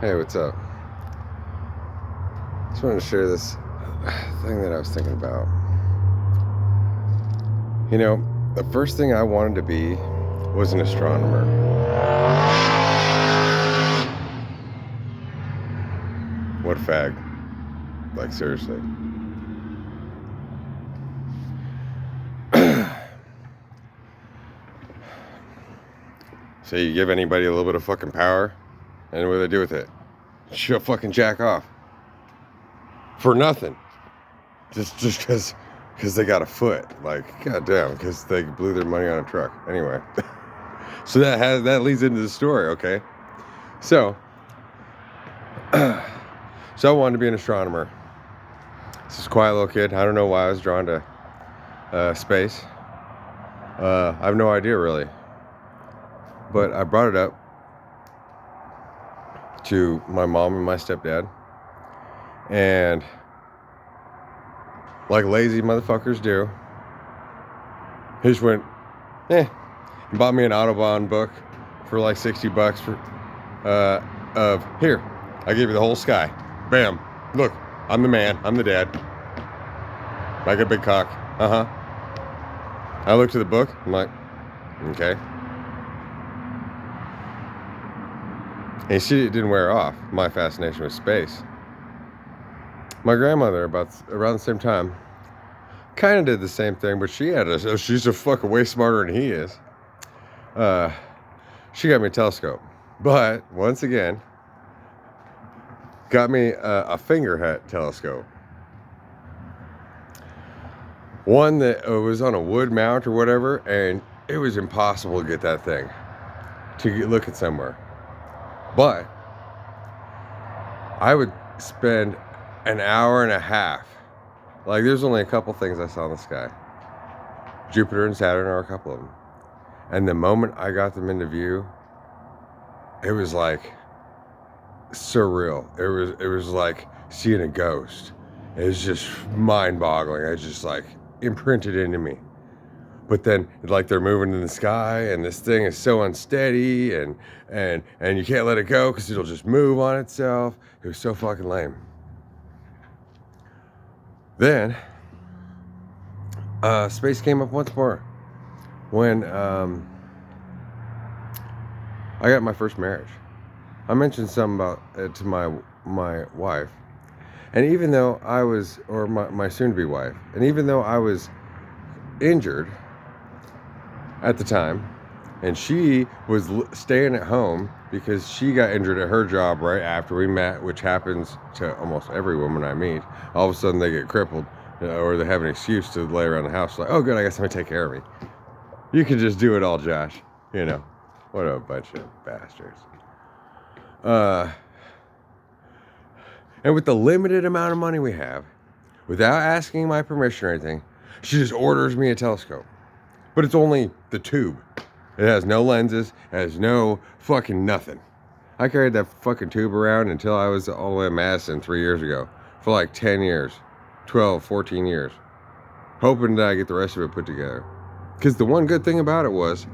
Hey, what's up? Just wanted to share this thing that I was thinking about. You know, the first thing I wanted to be was an astronomer. What a fag. Like, seriously. So you give anybody a little bit of fucking power, and what do they do with it? She'll fucking jack off. For nothing. Just because they got a foot. Like, goddamn, because they blew their money on a truck. Anyway. So that leads into the story, okay? So I wanted to be an astronomer. This is a quiet little kid. I don't know why I was drawn to space. I have no idea, really. But I brought it up to my mom and my stepdad. And like lazy motherfuckers do, he just went, and bought me an Autobahn book for like $60 for here, I gave you the whole sky. Bam. Look, I'm the man. I'm the dad. I got a big cock. I looked at the book. I'm like, okay. And you see, it didn't wear off, my fascination with space. My grandmother, about around the same time, kind of did the same thing, but she's a fucking way smarter than he is. She got me a telescope. But, once again, got me a fingerhead telescope. One that was on a wood mount or whatever, and it was impossible to get that thing to look at somewhere. But I would spend an hour and a half. Like, there's only a couple things I saw in the sky. Jupiter and Saturn are a couple of them. And the moment I got them into view, it was like surreal. It was like seeing a ghost. It was just mind-boggling. It just like imprinted into me. But then, like, they're moving in the sky, and this thing is so unsteady, and you can't let it go because it'll just move on itself. It was so fucking lame. Then, space came up once more when I got my first marriage. I mentioned something about it to my wife, and even though I was, or my soon-to-be wife, and even though I was injured at the time, and she was staying at home because she got injured at her job right after we met, which happens to almost every woman I meet. All of a sudden they get crippled, or they have an excuse to lay around the house like, oh good, I guess somebody take care of me. You can just do it all, Josh. You know, what a bunch of bastards. And with the limited amount of money we have, without asking my permission or anything, she just orders me a telescope. But it's only the tube. It has no lenses. It has no fucking nothing. I carried that fucking tube around until I was all the way in Madison 3 years ago. For like 10 years. 12, 14 years. Hoping that I get the rest of it put together. Because the one good thing about it was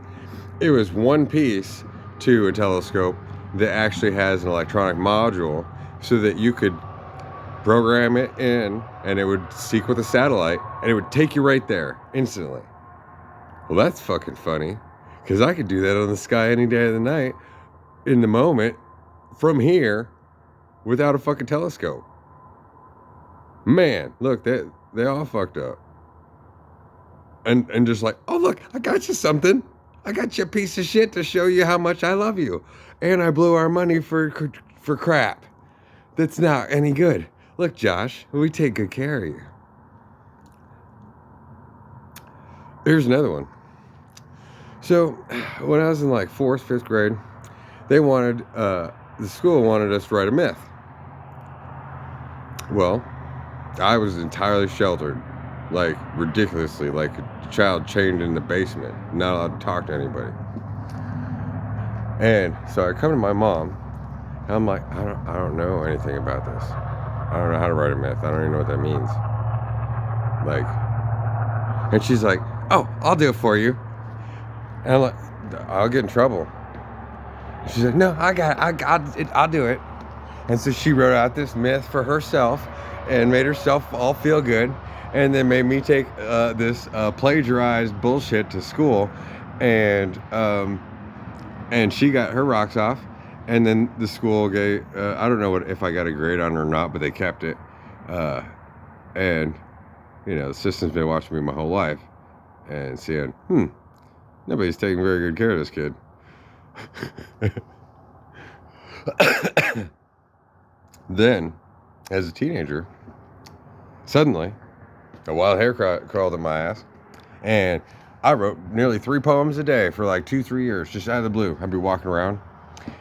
one piece to a telescope that actually has an electronic module so that you could program it in and it would seek with a satellite and it would take you right there instantly. Well, that's fucking funny, because I could do that on the sky any day of the night, in the moment, from here, without a fucking telescope. Man, look, they all fucked up. And just like, oh look, I got you something. I got you a piece of shit to show you how much I love you. And I blew our money for crap that's not any good. Look, Josh, we take good care of you. Here's another one. So, when I was in like 4th, 5th grade, the school wanted us to write a myth. Well, I was entirely sheltered, like ridiculously, like a child chained in the basement, not allowed to talk to anybody. And so I come to my mom, and I'm like, I don't know anything about this. I don't know how to write a myth. I don't even know what that means. Like, and she's like, oh, I'll do it for you. And I'm like, I'll get in trouble. She's like, no, I'll do it. And so she wrote out this myth for herself and made herself all feel good, and then made me take this plagiarized bullshit to school, and she got her rocks off, and then the school gave, I don't know if I got a grade on it or not, but they kept it, and, you know, the system's been watching me my whole life, and seeing, nobody's taking very good care of this kid. Then, as a teenager, suddenly, a wild hair crawled in my ass, and I wrote nearly 3 poems a day for like 2-3 years, just out of the blue. I'd be walking around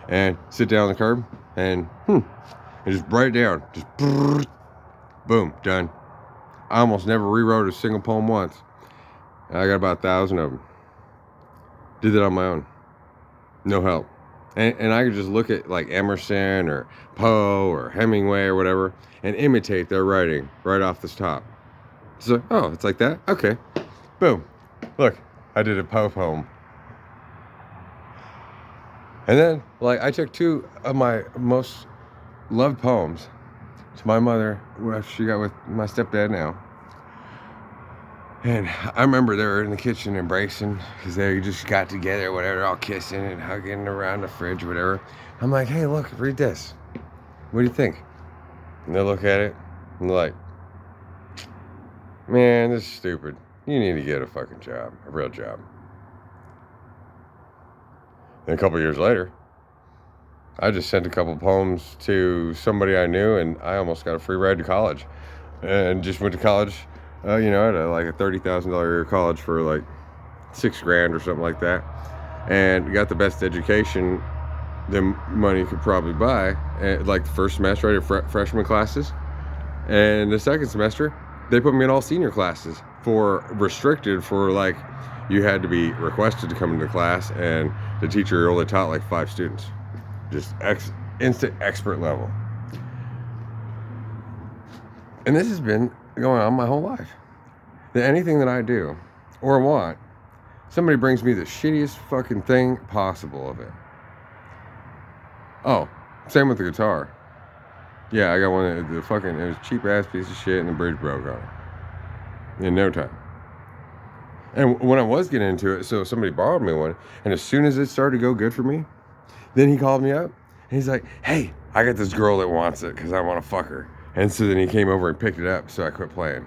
and sit down on the curb and just write it down. Just boom, done. I almost never rewrote a single poem once. I got about 1,000 of them. Did that on my own. No help. And I could just look at like Emerson or Poe or Hemingway or whatever and imitate their writing right off the top. So, oh, it's like that? Okay. Boom. Look, I did a Poe poem. And then, like, I took 2 of my most loved poems to my mother, who she got with my stepdad now. And I remember they were in the kitchen embracing, because they just got together, whatever, all kissing and hugging around the fridge, whatever. I'm like, hey, look, read this. What do you think? And they look at it, and they're like, man, this is stupid. You need to get a fucking job, a real job. And a couple years later, I just sent a couple poems to somebody I knew, and I almost got a free ride to college. And just went to college, you know, at like a $30,000 a year college for like $6,000 or something like that. And got the best education the money could probably buy. And like the first semester, I did freshman classes. And the second semester, they put me in all senior classes restricted for like, you had to be requested to come into class, and the teacher only taught like 5 students. Just instant expert level. And this has been going on my whole life. That anything that I do or want, somebody brings me the shittiest fucking thing possible of it. Oh, same with the guitar. Yeah, I got one of the fucking, it was a cheap ass piece of shit, and the bridge broke on it. In no time. And when I was getting into it, so somebody borrowed me one, and as soon as it started to go good for me, then he called me up, and he's like, hey, I got this girl that wants it because I want to fuck her. And so then he came over and picked it up, so I quit playing.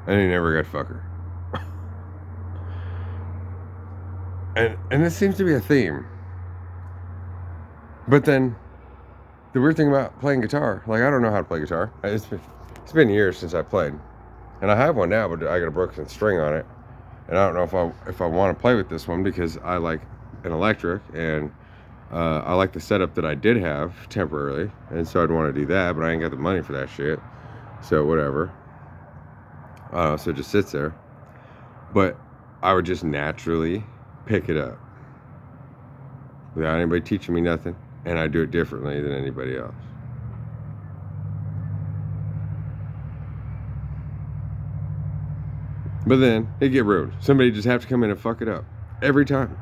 And he never got to fuck her. And this seems to be a theme. But then, the weird thing about playing guitar, like, I don't know how to play guitar. It's been years since I played. And I have one now, but I got a broken string on it. And I don't know if I want to play with this one, because I like an electric, and I like the setup that I did have temporarily, and so I'd want to do that, but I ain't got the money for that shit. So whatever. So it just sits there. But I would just naturally pick it up without anybody teaching me nothing, and I do it differently than anybody else. But then it get ruined. Somebody just have to come in and fuck it up every time.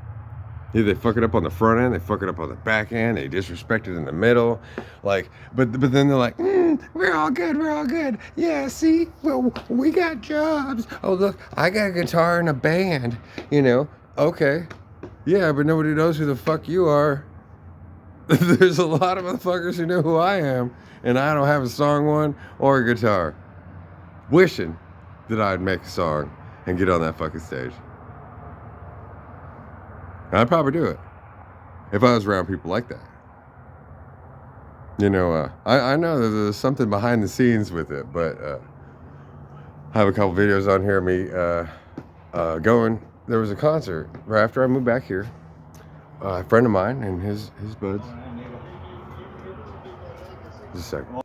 Either they fuck it up on the front end, they fuck it up on the back end, they disrespect it in the middle, like. But then they're like, we're all good. Yeah, see, well, we got jobs. Oh look, I got a guitar and a band. You know, okay, yeah, but nobody knows who the fuck you are. There's a lot of motherfuckers who know who I am, and I don't have a song one or a guitar. Wishing that I'd make a song and get on that fucking stage. I'd probably do it if I was around people like that. You know, I know that there's something behind the scenes with it, but I have a couple videos on here of me going. There was a concert right after I moved back here. A friend of mine and his buds. Just a second.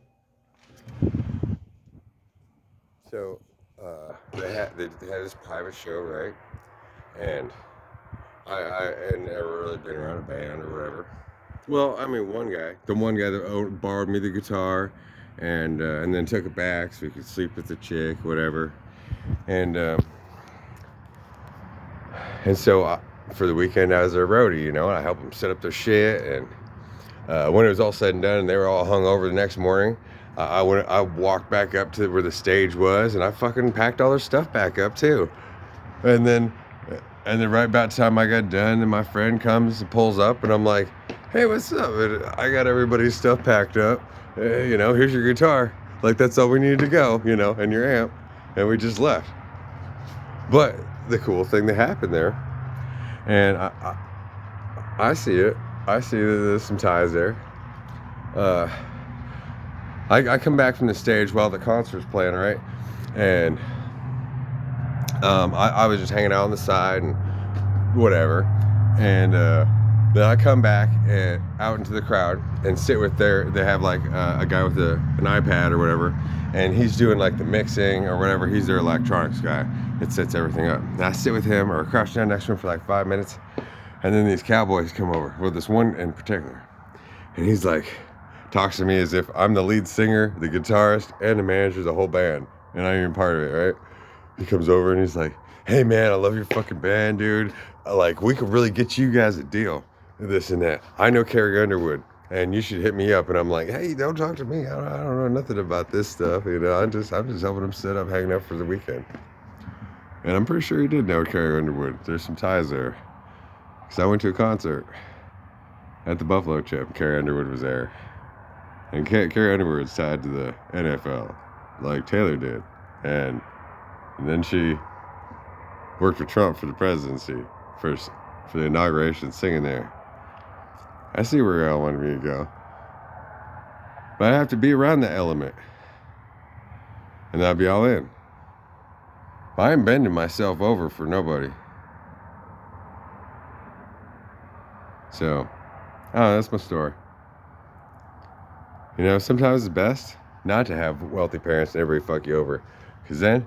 So they had this private show, right? And I had never really been around a band or whatever. Well, I mean, the one guy that borrowed me the guitar, and then took it back so he could sleep with the chick, whatever. And so for the weekend I was their roadie, you know, and I helped them set up their shit, and when it was all said and done and they were all hung over the next morning, I walked back up to where the stage was, and I fucking packed all their stuff back up too. And then right about the time I got done, and my friend comes and pulls up, and I'm like, "Hey, what's up?" And I got everybody's stuff packed up. Here's your guitar. Like, that's all we needed to go, and your amp. And we just left. But the cool thing that happened there, and I see it. I see that there's some ties there. I come back from the stage while the concert's playing, right? And I was just hanging out on the side and whatever. And then I come back and out into the crowd and sit with they have like a guy with an iPad or whatever, and he's doing like the mixing or whatever. He's their electronics guy that sets everything up. And I sit with him or crouch down next to him for like 5 minutes, and then these cowboys come over. Well, this one in particular, and he's like, talks to me as if I'm the lead singer, the guitarist, and the manager of the whole band, and I'm even part of it, right? He comes over and he's like, "Hey man, I love your fucking band, dude. Like, we could really get you guys a deal, this and that. I know Carrie Underwood, and you should hit me up." And I'm like, "Hey, don't talk to me. I don't know nothing about this stuff. I'm just helping him set up, hanging out for the weekend." And I'm pretty sure he did know Carrie Underwood. There's some ties there, because I went to a concert at the Buffalo Chip. Carrie Underwood was there, and Carrie Underwood was tied to the NFL, like Taylor did, and then she worked for Trump for the presidency, for the inauguration, singing there. I see where y'all wanted me to go. But I have to be around the element, and I'll be all in. I ain't bending myself over for nobody. So, that's my story. Sometimes it's best not to have wealthy parents and everybody fuck you over, because then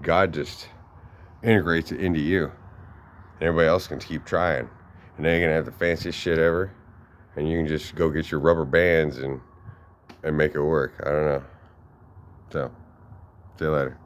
God just integrates it into you. And everybody else can keep trying. And then you're going to have the fanciest shit ever. And you can just go get your rubber bands and make it work. I don't know. So, see you later.